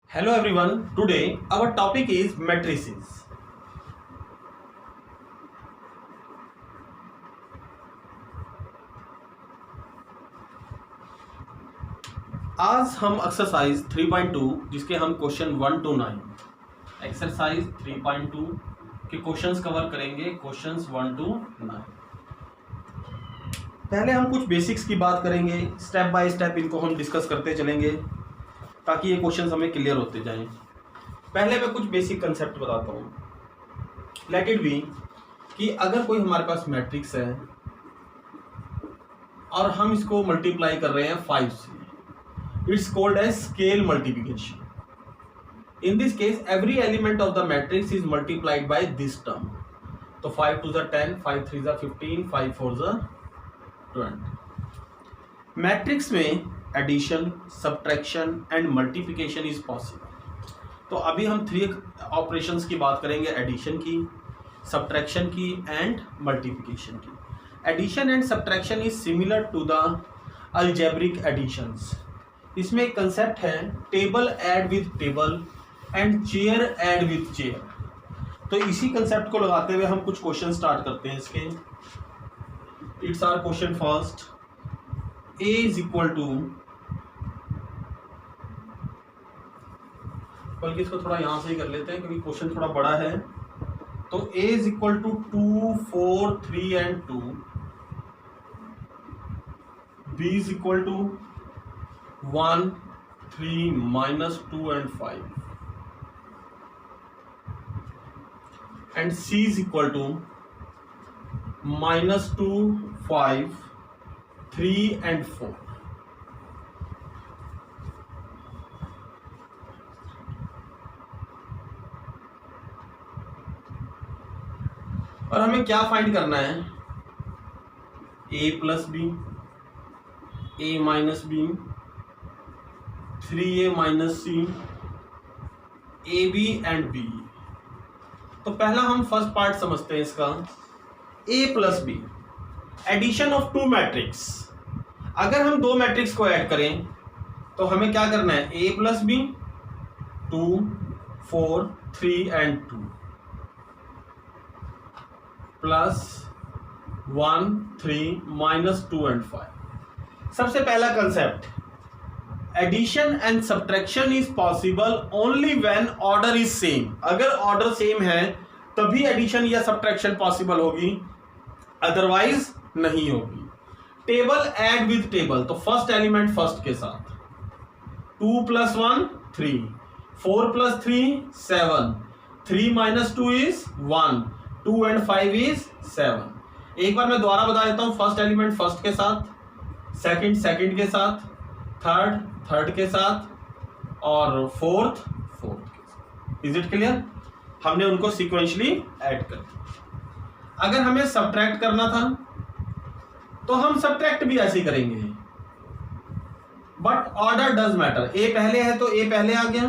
Hello everyone, today our topic is matrices. आज हम exercise 3.2 जिसके हम क्वेश्चन 1 to 9 एक्सरसाइज 3.2 के क्वेश्चंस कवर करेंगे, क्वेश्चंस 1 to 9। पहले हम कुछ बेसिक्स की बात करेंगे, स्टेप बाय स्टेप इनको हम डिस्कस करते चलेंगे ताकि ये क्वेश्चंस हमें क्लियर होते जाएं। पहले मैं कुछ बेसिक कंसेप्ट बताता हूँ। लेट इट बी कि अगर कोई हमारे पास मैट्रिक्स है और हम इसको मल्टीप्लाई कर रहे हैं 5 से, it's called as scale multiplication. In this case every element of the matrix is multiplied by this term. तो 5 2 10, 5 3 15, 5 4 20। मैट्रिक्स में addition, subtraction and multiplication is possible. तो अभी हम 3 ऑपरेशंस की बात करेंगे, एडिशन की, सब्ट्रैक्शन की एंड मल्टीप्लिकेशन की। Addition and subtraction is similar to the algebraic additions. इसमें एक कंसेप्ट है table add with table and chair add with chair. तो इसी कंसेप्ट को लगाते हुए हम कुछ क्वेश्चन स्टार्ट करते हैं इसके। It's our question first. a is equal to, बल्कि इसको थोड़ा यहां से ही कर लेते हैं क्योंकि क्वेश्चन थोड़ा बड़ा है। तो a is equal to 2 4 3 and 2, b is equal to 1 3 -2 and 5 and c is equal to -2 5 3 and 4। और हमें क्या फाइंड करना है? a plus B, a minus B, 3a minus C, A B and B. तो पहला हम फर्स्ट पार्ट समझते हैं इसका। a plus B, addition of 2 matrix. अगर हम 2 मैट्रिक्स को ऐड करें तो हमें क्या करना है? a plus B, 2 4 3 and 2 plus 1 3 -2 and 5। सबसे पहला concept, addition and subtraction is possible only when order is same. अगर ऑर्डर सेम है तभी एडिशन या सब्ट्रैक्शन पॉसिबल होगी, अदरवाइज नहीं होगी। टेबल ऐड विद टेबल, तो फर्स्ट एलिमेंट फर्स्ट के साथ, 2 + 1 3, 4 + 3 7, 3 - 2 इज 1, 2 एंड 5 इज 7। एक बार मैं दोबारा बता देता हूं, फर्स्ट एलिमेंट फर्स्ट के साथ, सेकंड सेकंड के साथ, थर्ड थर्ड के साथ और फोर्थ फोर्थ के साथ। Is it clear? हमने उनको सीक्वेंशियली ऐड कर दिया। अगर हमें सब्ट्रैक्ट करना था तो हम सब्ट्रैक्ट भी ऐसे ही करेंगे, बट ऑर्डर डज मैटर। ए पहले है तो ए पहले आ गया,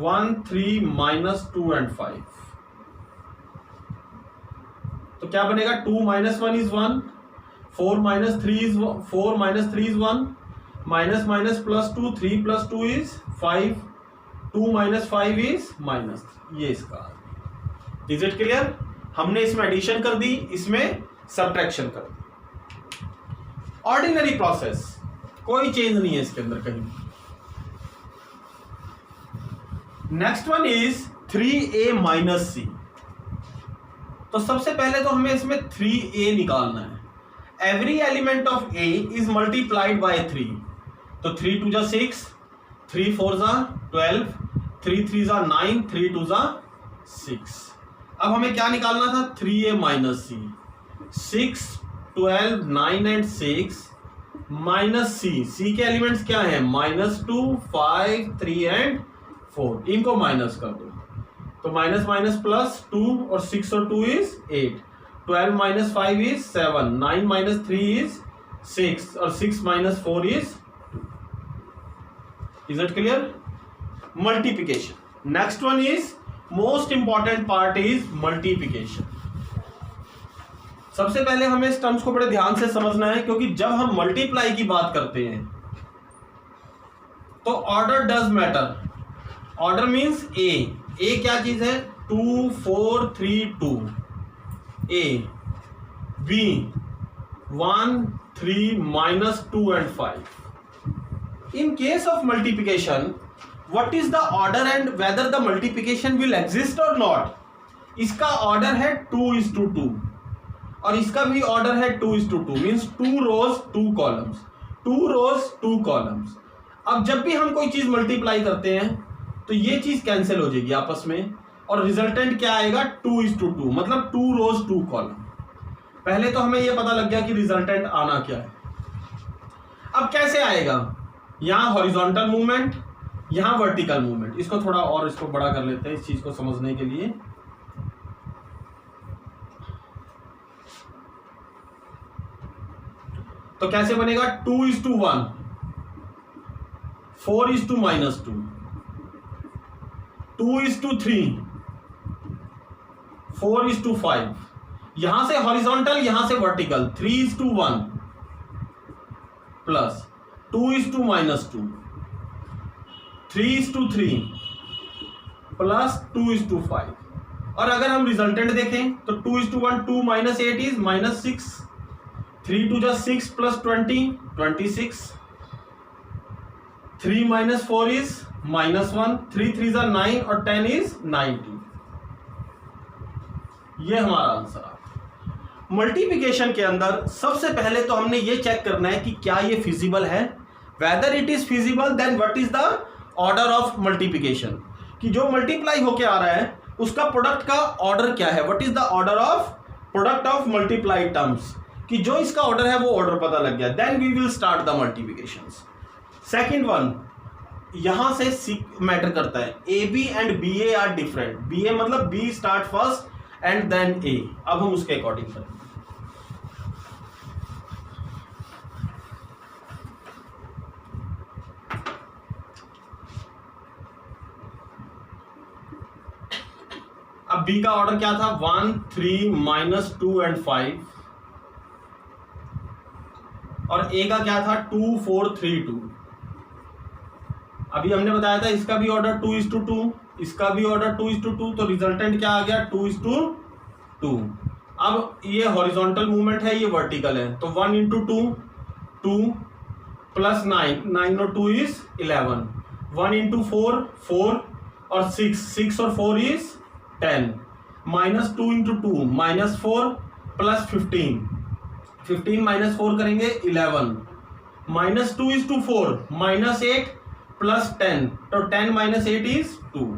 1 3 -2 एंड 5। तो क्या बनेगा? 2 - 1 is 1, 4 - 3 is 4 - 3 is 1, minus plus 2, 3 + 2 is 5, 2 - 5 is -3। ये इसका। Is it clear? हमने इसमें एडिशन कर दी, इसमें सब्ट्रैक्शन कर दी। ऑर्डिनरी प्रोसेस, कोई चेंज नहीं है इसके अंदर कहीं। Next one is 3a minus C. तो सबसे पहले तो हमें इसमें 3a निकालना है। Every element of a is multiplied bye 3। तो 3 2 6, 3 4 12, 3 3 9, 3 2 6। अब हमें क्या निकालना था? 3a minus C. 6 12 9 and 6 minus C. C के एलिमेंट्स क्या हैं? -2 5 3 एंड 4। इनको माइनस कर दो तो माइनस माइनस प्लस 2 और 6 और 2 इज 8, 12 - 5 इज 7, 9 - 3 इज 6 और 6 - 4 is 2। Is it clear? Multiplication. Next one is most important part is multiplication. सबसे पहले हमें इस टर्म्स को बड़े ध्यान से समझना है, क्योंकि जब हम मल्टीप्लाई की बात करते हैं तो order does matter. Order means A क्या चीज है, 2 4 3 2, A B 1 3 -2 and 5. In case of multiplication, what is the order and whether the multiplication will exist or not? इसका ऑर्डर है 2:2 और इसका भी ऑर्डर है 2:2, means 2 rows 2 columns, 2 rows 2 columns. अब जब भी हम कोई चीज मल्टीप्लाई करते हैं तो ये चीज कैंसिल हो जाएगी आपस में और रिजल्टेंट क्या आएगा, 2:2, मतलब 2 rows 2 column. पहले तो हमें ये पता लग गया कि रिजल्टेंट आना क्या है. अब कैसे आएगा, यहां हॉरिजॉन्टल मूवमेंट, यहां वर्टिकल मूवमेंट. इसको थोड़ा और इसको बड़ा कर लेते हैं इस चीज को समझने के लिए. तो कैसे बनेगा, 2:1, 4:-2, 2:3, 4:5. यहां से हॉरिजॉन्टल, यहां से वर्टिकल, 3:1 प्लस 2:-2, 3:3 प्लस 2:5. और अगर हम रिजल्टेंट देखें तो 2:1, 2 - 8 इज -6, 3 2 6 प्लस 20 26, 3 - 4 इज -1, 3 3 9 और 10 इज 90. ये हमारा आंसर है. मल्टीप्लिकेशन के अंदर सबसे पहले तो हमने ये चेक करना है कि क्या ये फिजिबल है. Whether it is feasible, then what is the order of multiplication, कि जो मल्टीप्लाई होके आ रहा है उसका प्रोडक्ट का ऑर्डर क्या है, what is the order of product of multiply terms, कि जो इसका ऑर्डर है वो ऑर्डर पता लग गया. Then we will start the multiplication. Second one, यहां से मैटर करता है, A B and B A are different. B A मतलब B start first and then A. अब हम उसके अकॉर्डिंग करेंगे. अब बी का ऑर्डर क्या था, 1 3 -2 and 5, और ए का क्या था, 2 4 3 2. अभी हमने बताया था इसका भी ऑर्डर 2:2, इसका भी ऑर्डर 2:2, तो रिजल्टेंट क्या आ गया, 2:2. अब ये हॉरिजॉन्टल मूवमेंट है, ये वर्टिकल है, तो 1 × 2 2 प्लस 9 और 2 इज 11, 1 × 4 4 और 6 और 4 इज 10, -2 × 2 -4 प्लस 15 -4 करेंगे 11, -2:4 -8 प्लस 10, तो 10 - 8 इज 2.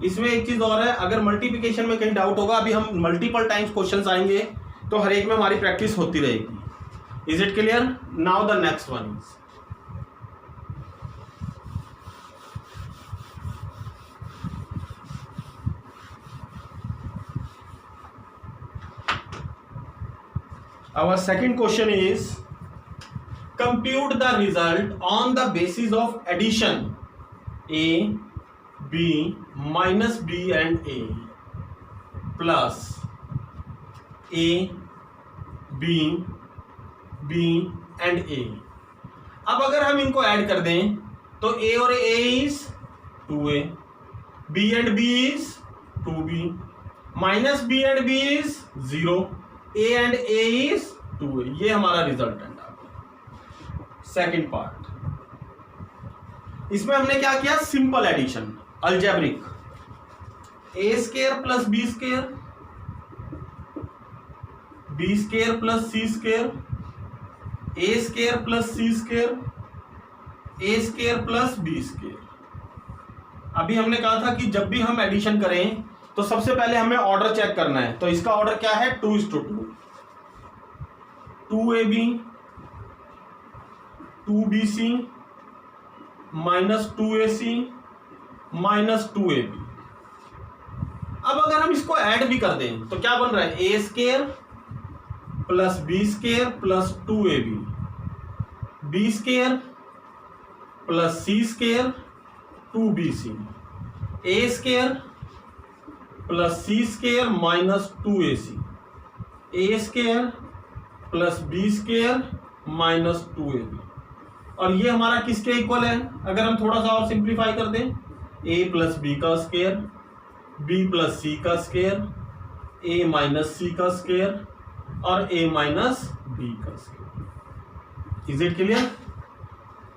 इसमें एक चीज और है, अगर मल्टीप्लिकेशन में कहीं डाउट होगा, अभी हम मल्टीपल टाइम्स क्वेश्चंस आएंगे तो हर एक में हमारी प्रैक्टिस होती रहेगी. Is it clear? Now the next one is, our second question is, compute the result on the basis of addition a b minus b and a plus a b b and a. अब अगर हम इनको add कर दें तो a और a is 2a, b and b is 2b, minus b and b is 0, a and a is 2a. ये हमारा रिजल्टेंट आ गया. सेकेंड पार्ट, इसमें हमने क्या किया, simple addition, algebraic. a² plus b², b² plus c², a² plus c², a² plus b². अभी हमने कहा था कि जब भी हम एडिशन करें तो सबसे पहले हमें ऑर्डर चेक करना है. तो इसका ऑर्डर क्या है, 2:2, 2ab, 2bc, -2ac, -2ab. अब अगर हम इसको ऐड भी कर दें तो क्या बन रहा है, a² plus b² plus 2ab, b² plus c² 2bc, a² plus c² minus 2ac, a² plus b² minus 2ab. और ये हमारा किसके इक्वल है, अगर हम थोड़ा सा और सिंप्लीफाई कर दें ए प्लस बी का स्क्वायर, बी प्लस सी का स्क्वायर, ए माइनस सी का स्क्वायर और ए माइनस बी का स्क्वायर। Is it clear?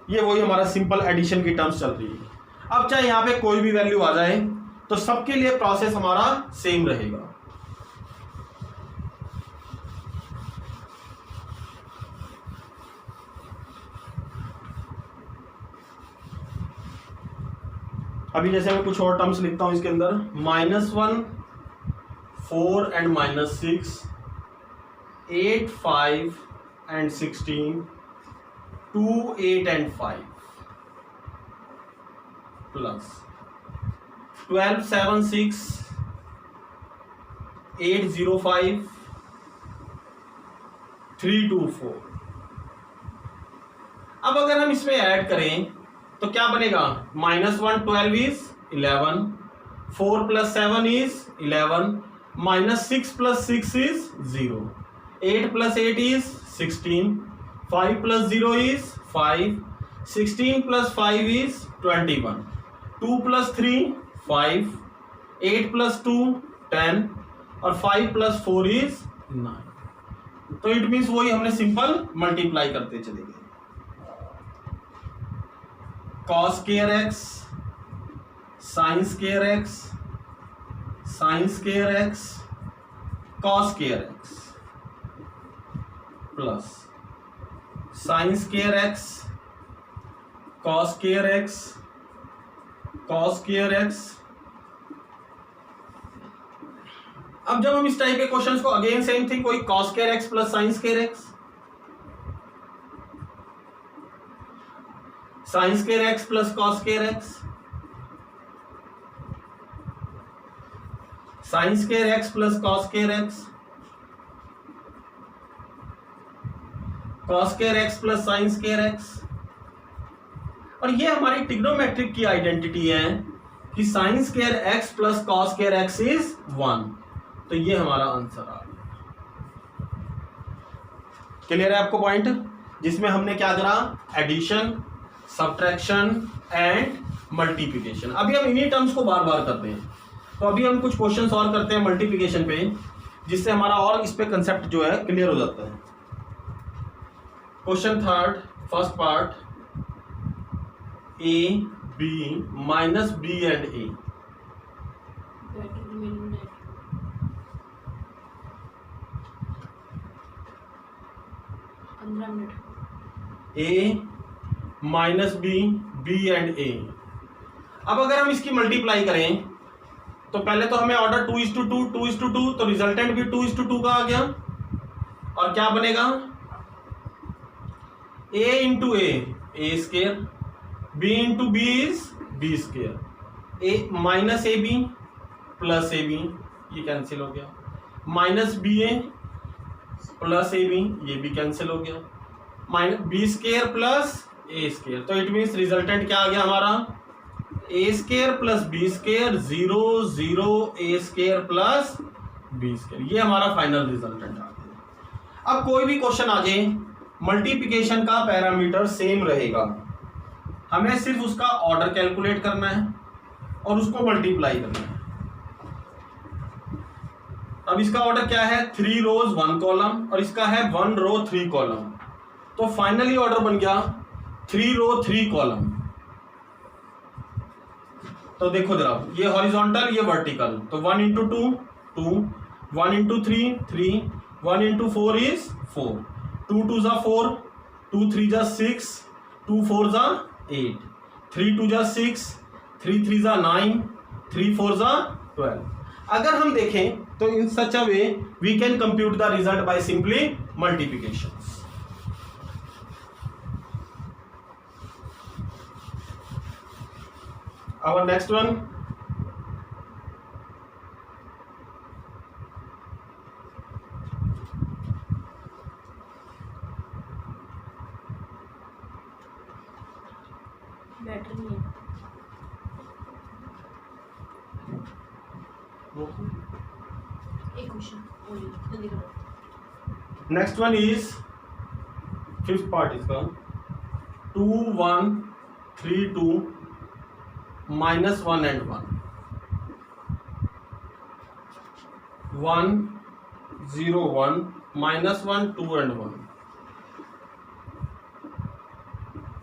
ये वही हमारा सिंपल एडिशन की टर्म्स चल रही है। अब चाहे यहां पे कोई भी वैल्यू आ जाए तो सबके लिए प्रोसेस हमारा सेम रहेगा। अभी जैसे मैं कुछ और टर्म्स लिखता हूं इसके अंदर, -1 4 एंड -6, 8 5 एंड 16, 2 8 एंड 5 प्लस 12 7 6, 8 0 5, 3 2 4। अब अगर हम इसमें ऐड करें तो क्या बनेगा? -1 12 is 11, 4 plus 7 is 11, -6 plus 6 is 0, 8 plus 8 is 16, 5 plus 0 is 5, 16 plus 5 is 21, 2 plus 3 5, 8 plus 2 10 और 5 प्लस 4 इज 9। तो इट मीन्स वही हमने सिंपल मल्टीप्लाई करते चले गए। cos square x, sin square x, sin square x, cos square x plus sin square x, cos square x, cos square x। अब जब हम इस टाइप के क्वेश्चंस को अगेन सेम थिंग, कोई cos square x plus sin square x, sin square x plus cos square x, sin square x plus cos square x, cos square x plus sin square x। और ये हमारी trigonometric की identity है कि sin square x plus cos square x is 1। तो ये हमारा answer आ गया। क्लियर है आपको पॉइंट? जिसमें हमने क्या करा? Addition, subtraction and multiplication. अभी हम इन्हीं टर्म्स को बार बार करते हैं। तो अभी हम कुछ क्वेश्चंस और करते हैं मल्टीप्लिकेशन पे, जिससे हमारा और इस पे कंसेप्ट जो है क्लियर हो जाता है। Question third, first part, A B minus B and A. 15 minute. A minus B, B and A. अब अगर हम इसकी मल्टीप्लाई करें तो पहले तो हमें ऑर्डर 2:2, 2:2, तो रिजल्टेंट भी 2:2 का आ गया। और क्या बनेगा? a into A square, b into B is B square, A minus A B plus A B, ये कैंसिल हो गया, minus B A plus A B, ये भी कैंसिल हो गया, minus B square plus A square. तो it means resultant क्या आ गया हमारा? A square plus B square 0 0 A square plus B square. ये हमारा फाइनल रिजल्टेंट आ गया। अब कोई भी क्वेश्चन आ जाए, मल्टीप्लिकेशन का पैरामीटर सेम रहेगा, हमें सिर्फ उसका ऑर्डर कैलकुलेट करना है और उसको मल्टीप्लाई करना है। अब इसका ऑर्डर क्या है? 3 रोज 1 कॉलम और इसका है 1 रो 3 कॉलम। तो फाइनली ऑर्डर बन गया 3 रो 3 कॉलम। तो देखो जरा, ये हॉरिजॉन्टल, ये वर्टिकल, तो 1 इंटू 2 2, 1 इंटू 3 3, 1 इंटू 4 इज 4, 2 2 जा 4, 2 3 जा 6, 2 4 जा 8, 3 2 जा 6, 3 3 जा 9, 3 4 जा 12। अगर हम देखें तो in such a way we can compute the result by simply multiplication. Our next one, battery नहीं है। एक क्वेश्चन जल्दी करो। next one is fifth part इसका 2 1 3 2 माइनस 1 एंड 1, 1 0 1 माइनस 1 2 एंड 1,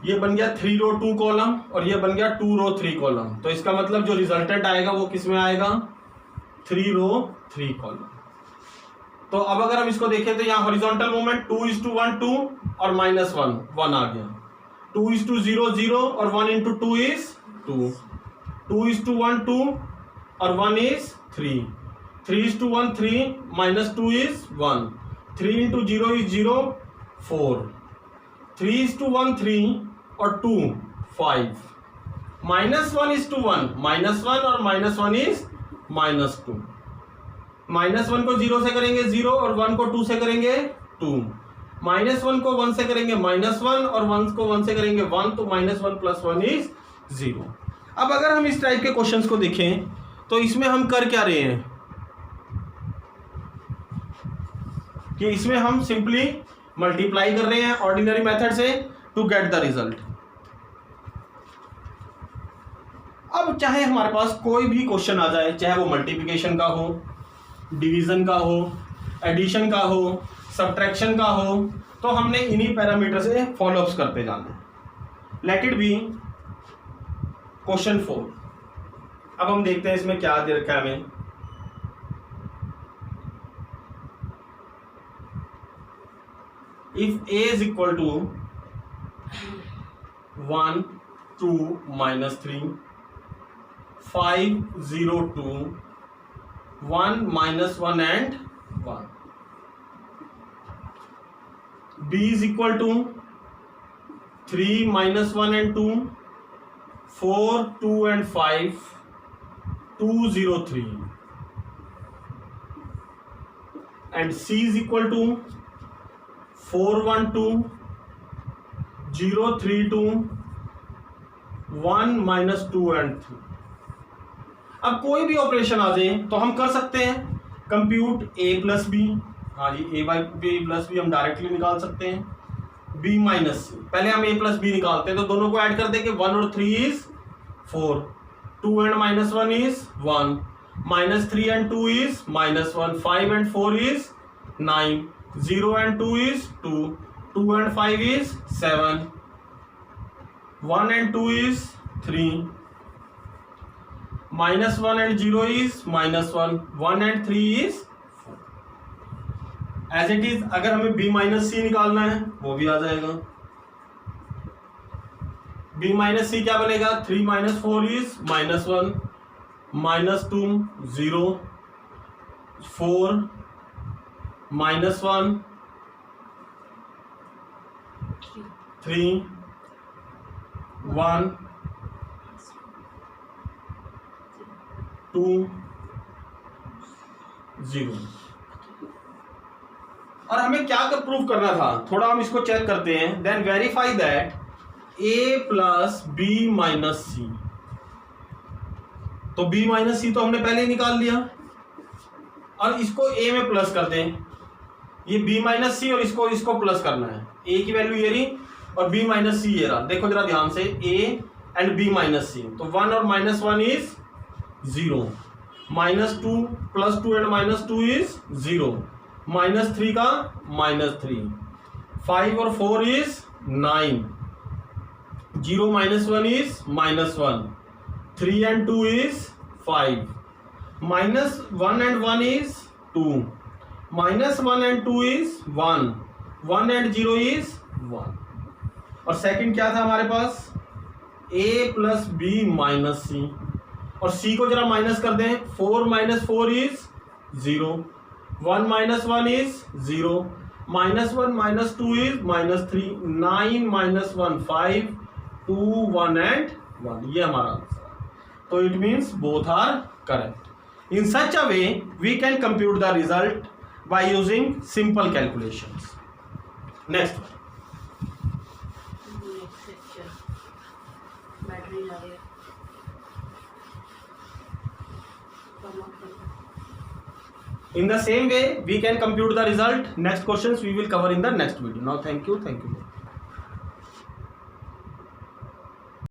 ये बन गया 3 रो 2 कॉलम और ये बन गया 2 रो 3 कॉलम। तो इसका मतलब जो रिजल्टेंट आएगा वो किस में आएगा, 3 रो 3 कॉलम। तो अब अगर हम इसको देखें तो यहाँ हॉरिजॉन्टल मूवमेंट 2:1 2 और -1 1 आ गया, 2:0 0 और 1 into 2 is 2, 2:1 2 और 1 is 3, 3:1 3 -2 is 1, 3 into 0 is 0 4, 3:1 3 और 2 5, -1 is to 1 -1 और -1 is -2, -1 को 0 से करेंगे 0 और 1 को 2 से करेंगे 2, -1 को 1 से करेंगे -1 और 1 को 1 से करेंगे 1, तो -1 + 1 is 0। अब अगर हम इस टाइप के क्वेश्चंस को देखें तो इसमें हम कर क्या रहे हैं कि इसमें हम सिंपली मल्टीप्लाई कर रहे हैं ऑर्डिनरी मेथड से टू गेट द रिजल्ट। अब चाहे हमारे पास कोई भी क्वेश्चन आ जाए, चाहे वो मल्टीप्लिकेशन का हो, डिवीजन का हो, एडिशन का हो, सब्ट्रैक्शन का हो, तो हमने इन्हीं पैरामीटर से फॉलोअप्स करते जाना है। Let it be question 4। अब हम देखते हैं इसमें क्या दे रखा है हमें। If a is equal to 1 2 -3 5 0 2 1 -1 and 1, b is equal to 3 -1 and 2 4 2 and 5 2 0 3, and c is equal to 4 1 2 0 3 2 1 -2 and 3। अब कोई भी ऑपरेशन आ जाए तो हम कर सकते हैं कंप्यूट a प्लस बी। हाँ जी, a by B plus B हम डायरेक्टली निकाल सकते हैं, b माइनस सी। पहले हम a प्लस बी निकालते हैं तो दोनों को ऐड कर देंगे, 1 और 3 is 4, 2 and -1 is 1, -3 and 2 is -1, 5 and 4 is 9, 0 and 2 is 2, 2 and 5 is 7, 1 and 2 is 3, -1 and 0 is -1, 1 and 3 is 4। As it is अगर हमें b माइनस सी निकालना है वो भी आ जाएगा। b माइनस सी क्या बनेगा, 3 - 4 is -1, -2 0 4 -1 3 1 2 0। और हमें क्या कर प्रूव करना था, थोड़ा हम इसको चेक करते हैं। Then verify that a plus b minus C. तो b माइनस सी तो हमने पहले ही निकाल लिया, और इसको a में प्लस कर दें। ये b माइनस सी और इसको प्लस करना है। a की वैल्यू ये रही और b माइनस सी ये रहा। देखो जरा ध्यान से, a and b minus C, तो 1 और -1 इज 0, -2 + 2 एंड -2 इज 0, -3 का -3, 5 और 4 is 9, 0 -1 is -1, 3 and 2 is 5, -1 and 1 is 2, -1 and 2 is 1, 1 and 0 is 1। और सेकंड क्या था हमारे पास, a प्लस b माइनस सी, और c को जरा माइनस कर दें, 4 - 4 is 0, 1 - 1 is 0, -1 - 2 is -3, 9 - 1 5, 2 1 and 1। ये हमारा आंसर है। तो it means both are correct. In such a way we can compute the result by using simple calculations. Next battery जा रही है। in the same way we can compute the result. Next questions we will cover in the next video. Now thank you.